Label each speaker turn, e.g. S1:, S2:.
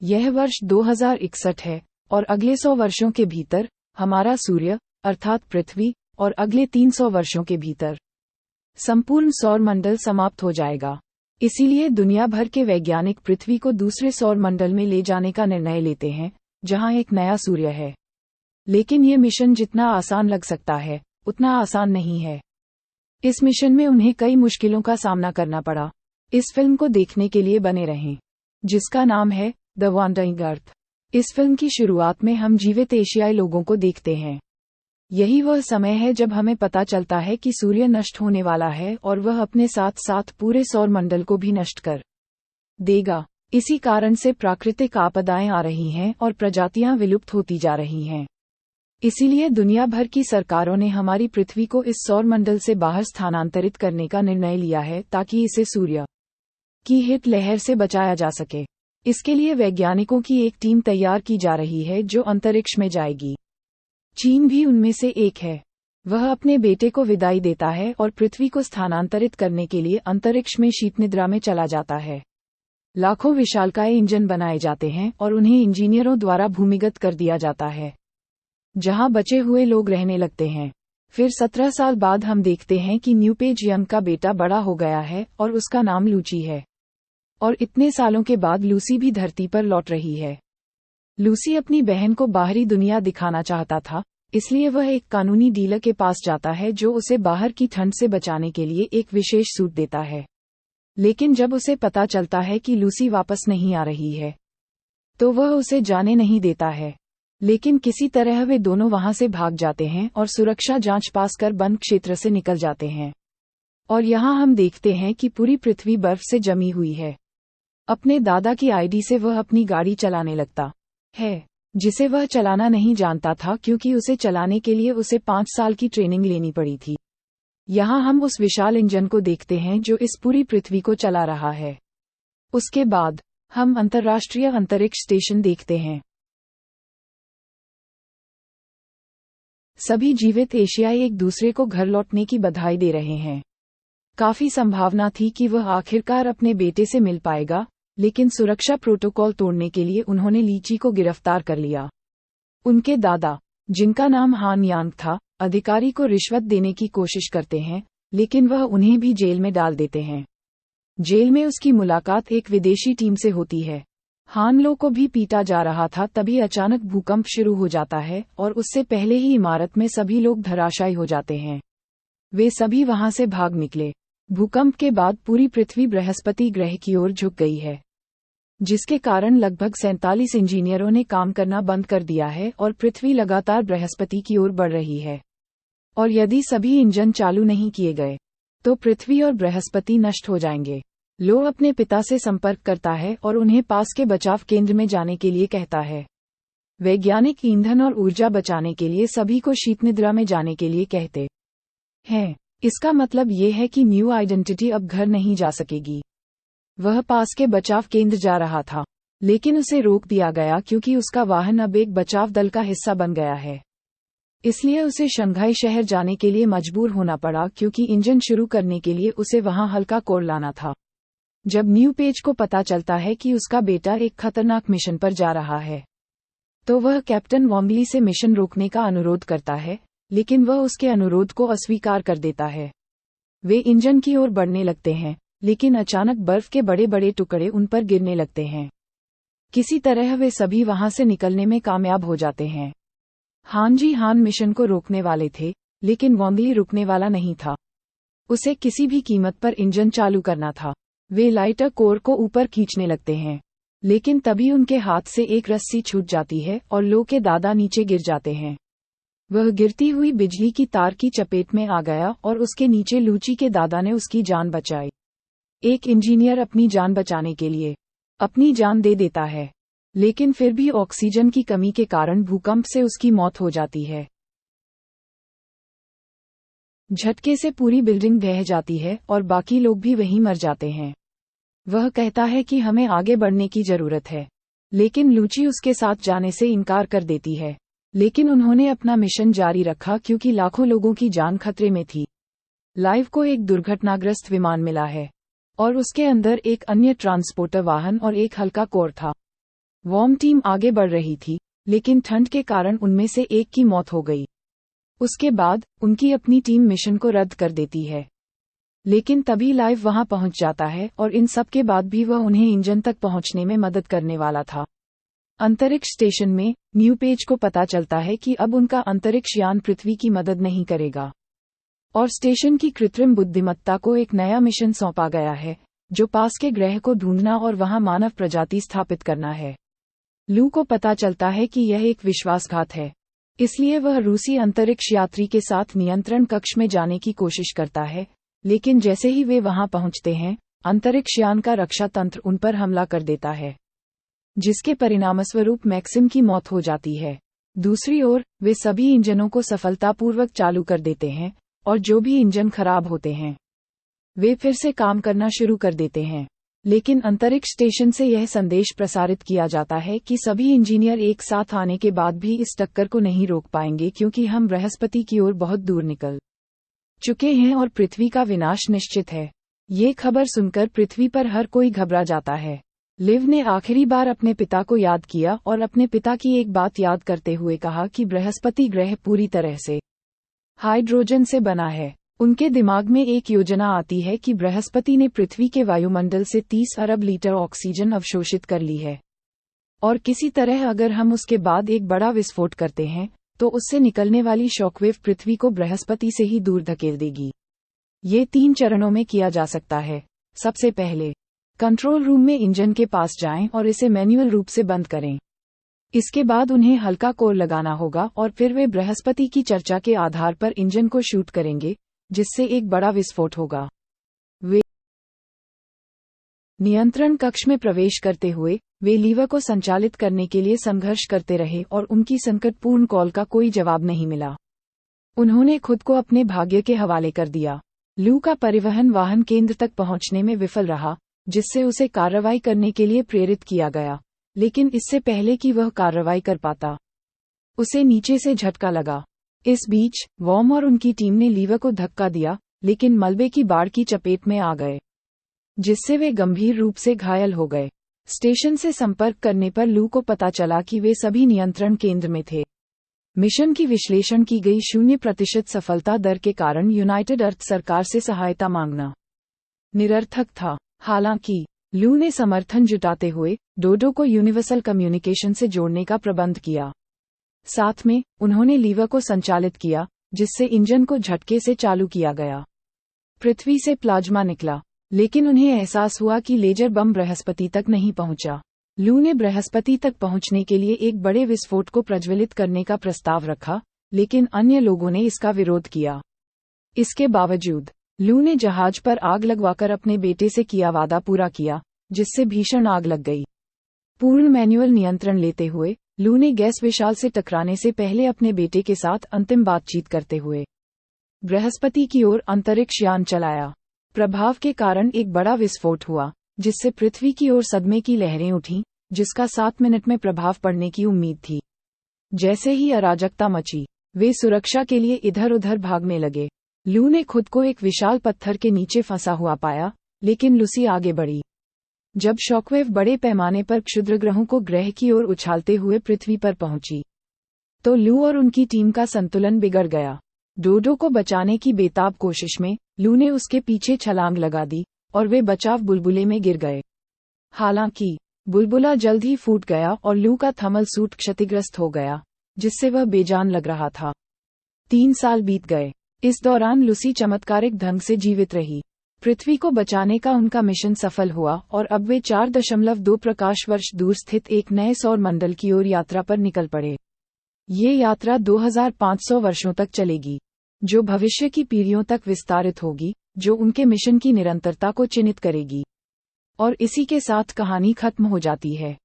S1: यह वर्ष 2061 है और अगले 100 वर्षों के भीतर हमारा सूर्य अर्थात पृथ्वी और अगले 300 वर्षों के भीतर संपूर्ण सौर मंडल समाप्त हो जाएगा। इसीलिए दुनिया भर के वैज्ञानिक पृथ्वी को दूसरे सौर मंडल में ले जाने का निर्णय लेते हैं, जहां एक नया सूर्य है। लेकिन ये मिशन जितना आसान लग सकता है, उतना आसान नहीं है। इस मिशन में उन्हें कई मुश्किलों का सामना करना पड़ा। इस फिल्म को देखने के लिए बने रहें, जिसका नाम है द वॉन्डरिंग अर्थ। इस फिल्म की शुरुआत में हम जीवित एशियाई लोगों को देखते हैं। यही वह समय है जब हमें पता चलता है कि सूर्य नष्ट होने वाला है और वह अपने साथ साथ पूरे सौर मंडल को भी नष्ट कर देगा। इसी कारण से प्राकृतिक आपदाएं आ रही हैं और प्रजातियां विलुप्त होती जा रही हैं। इसीलिए दुनिया भर की सरकारों ने हमारी पृथ्वी को इस सौर मंडल से बाहर स्थानांतरित करने का निर्णय लिया है, ताकि इसे सूर्य की हीट लहर से बचाया जा सके। इसके लिए वैज्ञानिकों की एक टीम तैयार की जा रही है जो अंतरिक्ष में जाएगी। चीन भी उनमें से एक है। वह अपने बेटे को विदाई देता है और पृथ्वी को स्थानांतरित करने के लिए अंतरिक्ष में शीत निद्रा में चला जाता है। लाखों विशालकाय इंजन बनाए जाते हैं और उन्हें इंजीनियरों द्वारा भूमिगत कर दिया जाता है, जहां बचे हुए लोग रहने लगते हैं। फिर 17 साल बाद हम देखते हैं कि न्यूपेज यंग का बेटा बड़ा हो गया है और उसका नाम लूची है। और इतने सालों के बाद लूसी भी धरती पर लौट रही है। लूसी अपनी बहन को बाहरी दुनिया दिखाना चाहता था, इसलिए वह एक कानूनी डीलर के पास जाता है जो उसे बाहर की ठंड से बचाने के लिए एक विशेष सूट देता है। लेकिन जब उसे पता चलता है कि लूसी वापस नहीं आ रही है, तो वह उसे जाने नहीं देता है। लेकिन किसी तरह वे दोनों वहां से भाग जाते हैं और सुरक्षा जांच पास कर बंद क्षेत्र से निकल जाते हैं। और यहां हम देखते हैं कि पूरी पृथ्वी बर्फ से जमी हुई है। अपने दादा की आईडी से वह अपनी गाड़ी चलाने लगता है, जिसे वह चलाना नहीं जानता था क्योंकि उसे चलाने के लिए उसे 5 साल की ट्रेनिंग लेनी पड़ी थी। यहाँ हम उस विशाल इंजन को देखते हैं जो इस पूरी पृथ्वी को चला रहा है। उसके बाद हम अंतर्राष्ट्रीय अंतरिक्ष स्टेशन देखते हैं। सभी जीवित एशियाई एक दूसरे को घर लौटने की बधाई दे रहे हैं। काफी संभावना थी कि वह आखिरकार अपने बेटे से मिल पाएगा, लेकिन सुरक्षा प्रोटोकॉल तोड़ने के लिए उन्होंने लीची को गिरफ्तार कर लिया। उनके दादा, जिनका नाम हान यांग था, अधिकारी को रिश्वत देने की कोशिश करते हैं, लेकिन वह उन्हें भी जेल में डाल देते हैं। जेल में उसकी मुलाकात एक विदेशी टीम से होती है। हान लो को भी पीटा जा रहा था, तभी अचानक भूकंप शुरू हो जाता है और उससे पहले ही इमारत में सभी लोग धराशायी हो जाते हैं। वे सभी वहां से भाग निकले। भूकंप के बाद पूरी पृथ्वी बृहस्पति ग्रह की ओर झुक गई है, जिसके कारण लगभग 47 इंजीनियरों ने काम करना बंद कर दिया है और पृथ्वी लगातार बृहस्पति की ओर बढ़ रही है। और यदि सभी इंजन चालू नहीं किए गए, तो पृथ्वी और बृहस्पति नष्ट हो जाएंगे। लो अपने पिता से संपर्क करता है और उन्हें पास के बचाव केंद्र में जाने के लिए कहता है। वैज्ञानिक ईंधन और ऊर्जा बचाने के लिए सभी को शीत निद्रा में जाने के लिए कहते हैं। इसका मतलब ये है कि न्यू आइडेंटिटी अब घर नहीं जा सकेगी। वह पास के बचाव केंद्र जा रहा था, लेकिन उसे रोक दिया गया क्योंकि उसका वाहन अब एक बचाव दल का हिस्सा बन गया है। इसलिए उसे शंघाई शहर जाने के लिए मजबूर होना पड़ा, क्योंकि इंजन शुरू करने के लिए उसे वहां हल्का कोर लाना था। जब न्यू पेज को पता चलता है कि उसका बेटा एक खतरनाक मिशन पर जा रहा है, तो वह कैप्टन वॉन्गली से मिशन रोकने का अनुरोध करता है, लेकिन वह उसके अनुरोध को अस्वीकार कर देता है। वे इंजन की ओर बढ़ने लगते हैं, लेकिन अचानक बर्फ के बड़े बड़े टुकड़े उन पर गिरने लगते हैं। किसी तरह वे सभी वहां से निकलने में कामयाब हो जाते हैं। हान मिशन को रोकने वाले थे, लेकिन वॉन्गली रुकने वाला नहीं था। उसे किसी भी कीमत पर इंजन चालू करना था। वे लाइटर कोर को ऊपर खींचने लगते हैं, लेकिन तभी उनके हाथ से एक रस्सी छूट जाती है और लो के दादा नीचे गिर जाते हैं। वह गिरती हुई बिजली की तार की चपेट में आ गया और उसके नीचे लूची के दादा ने उसकी जान बचाई। एक इंजीनियर अपनी जान बचाने के लिए अपनी जान दे देता है, लेकिन फिर भी ऑक्सीजन की कमी के कारण भूकंप से उसकी मौत हो जाती है। झटके से पूरी बिल्डिंग ढह जाती है और बाकी लोग भी वहीं मर जाते हैं। वह कहता है कि हमें आगे बढ़ने की जरूरत है, लेकिन लूची उसके साथ जाने से इनकार कर देती है। लेकिन उन्होंने अपना मिशन जारी रखा क्योंकि लाखों लोगों की जान खतरे में थी। लाइव को एक दुर्घटनाग्रस्त विमान मिला है और उसके अंदर एक अन्य ट्रांसपोर्टर वाहन और एक हल्का कोर था। वॉर्म टीम आगे बढ़ रही थी, लेकिन ठंड के कारण उनमें से एक की मौत हो गई। उसके बाद उनकी अपनी टीम मिशन को रद्द कर देती है। लेकिन तभी लाइव वहां पहुंच जाता है और इन सब के बाद भी वह उन्हें इंजन तक पहुंचने में मदद करने वाला था। अंतरिक्ष स्टेशन में न्यू पेज को पता चलता है कि अब उनका अंतरिक्ष यान पृथ्वी की मदद नहीं करेगा और स्टेशन की कृत्रिम बुद्धिमत्ता को एक नया मिशन सौंपा गया है, जो पास के ग्रह को ढूंढना और वहां मानव प्रजाति स्थापित करना है। लू को पता चलता है कि यह एक विश्वासघात है, इसलिए वह रूसी अंतरिक्ष यात्री के साथ नियंत्रण कक्ष में जाने की कोशिश करता है, लेकिन जैसे ही वे वहां पहुंचते हैं, अंतरिक्ष यान का रक्षा तंत्र उन पर हमला कर देता है, जिसके परिणामस्वरूप मैक्सिम की मौत हो जाती है। दूसरी ओर, वे सभी इंजनों को सफलतापूर्वक चालू कर देते हैं और जो भी इंजन खराब होते हैं, वे फिर से काम करना शुरू कर देते हैं। लेकिन अंतरिक्ष स्टेशन से यह संदेश प्रसारित किया जाता है कि सभी इंजीनियर एक साथ आने के बाद भी इस टक्कर को नहीं रोक पाएंगे, क्योंकि हम बृहस्पति की ओर बहुत दूर निकल चुके हैं और पृथ्वी का विनाश निश्चित है। ये खबर सुनकर पृथ्वी पर हर कोई घबरा जाता है। लिव ने आखिरी बार अपने पिता को याद किया और अपने पिता की एक बात याद करते हुए कहा कि बृहस्पति ग्रह पूरी तरह से हाइड्रोजन से बना है। उनके दिमाग में एक योजना आती है कि बृहस्पति ने पृथ्वी के वायुमंडल से 30 अरब लीटर ऑक्सीजन अवशोषित कर ली है और किसी तरह अगर हम उसके बाद एक बड़ा विस्फोट करते हैं तो उससे निकलने वाली शॉकवेव पृथ्वी को बृहस्पति से ही दूर धकेल देगी। ये 3 चरणों में किया जा सकता है। सबसे पहले, कंट्रोल रूम में इंजन के पास जाएं और इसे मैन्युअल रूप से बंद करें। इसके बाद उन्हें हल्का कोर लगाना होगा और फिर वे बृहस्पति की चर्चा के आधार पर इंजन को शूट करेंगे, जिससे एक बड़ा विस्फोट होगा। वे नियंत्रण कक्ष में प्रवेश करते हुए वे लीवर को संचालित करने के लिए संघर्ष करते रहे और उनकी संकटपूर्ण कॉल का कोई जवाब नहीं मिला। उन्होंने खुद को अपने भाग्य के हवाले कर दिया। लू का परिवहन वाहन केंद्र तक पहुंचने में विफल रहा, जिससे उसे कार्रवाई करने के लिए प्रेरित किया गया, लेकिन इससे पहले कि वह कार्रवाई कर पाता, उसे नीचे से झटका लगा। इस बीच वॉर्म और उनकी टीम ने लीवर को धक्का दिया, लेकिन मलबे की बाढ़ की चपेट में आ गए, जिससे वे गंभीर रूप से घायल हो गए। स्टेशन से संपर्क करने पर लू को पता चला कि वे सभी नियंत्रण केंद्र में थे। मिशन की विश्लेषण की गई 0% सफलता दर के कारण यूनाइटेड अर्थ सरकार से सहायता मांगना निरर्थक था। हालांकि लू ने समर्थन जुटाते हुए डोडो को यूनिवर्सल कम्युनिकेशन से जोड़ने का प्रबंध किया। साथ में उन्होंने लीवर को संचालित किया, जिससे इंजन को झटके से चालू किया गया। पृथ्वी से प्लाज्मा निकला, लेकिन उन्हें एहसास हुआ कि लेजर बम बृहस्पति तक नहीं पहुंचा। लू ने बृहस्पति तक पहुंचने के लिए एक बड़े विस्फोट को प्रज्वलित करने का प्रस्ताव रखा, लेकिन अन्य लोगों ने इसका विरोध किया। इसके बावजूद लू ने जहाज पर आग लगवाकर अपने बेटे से किया वादा पूरा किया, जिससे भीषण आग लग गई। पूर्ण मैनुअल नियंत्रण लेते हुए लू ने गैस विशाल से टकराने से पहले अपने बेटे के साथ अंतिम बातचीत करते हुए बृहस्पति की ओर अंतरिक्ष यान चलाया। प्रभाव के कारण एक बड़ा विस्फोट हुआ, जिससे पृथ्वी की ओर सदमे की लहरें उठीं, जिसका 7 मिनट में प्रभाव पड़ने की उम्मीद थी। जैसे ही अराजकता मची, वे सुरक्षा के लिए इधर-उधर भागने लगे। लू ने खुद को एक विशाल पत्थर के नीचे फंसा हुआ पाया, लेकिन लूसी आगे बढ़ी। जब शॉकवेव बड़े पैमाने पर क्षुद्रग्रहों को ग्रह की ओर उछालते हुए पृथ्वी पर पहुंची, तो लू और उनकी टीम का संतुलन बिगड़ गया। डोडो को बचाने की बेताब कोशिश में लू ने उसके पीछे छलांग लगा दी और वे बचाव बुलबुले में गिर गए। हालांकि बुलबुला जल्द ही फूट गया और लू का थर्मल सूट क्षतिग्रस्त हो गया, जिससे वह बेजान लग रहा था। 3 साल बीत गए। इस दौरान लूसी चमत्कारिक ढंग से जीवित रही। पृथ्वी को बचाने का उनका मिशन सफल हुआ और अब वे 4.2 प्रकाश वर्ष दूर स्थित एक नए सौर मंडल की ओर यात्रा पर निकल पड़े। ये यात्रा 2500 वर्षों तक चलेगी, जो भविष्य की पीढ़ियों तक विस्तारित होगी, जो उनके मिशन की निरंतरता को चिन्हित करेगी। और इसी के साथ कहानी खत्म हो जाती है।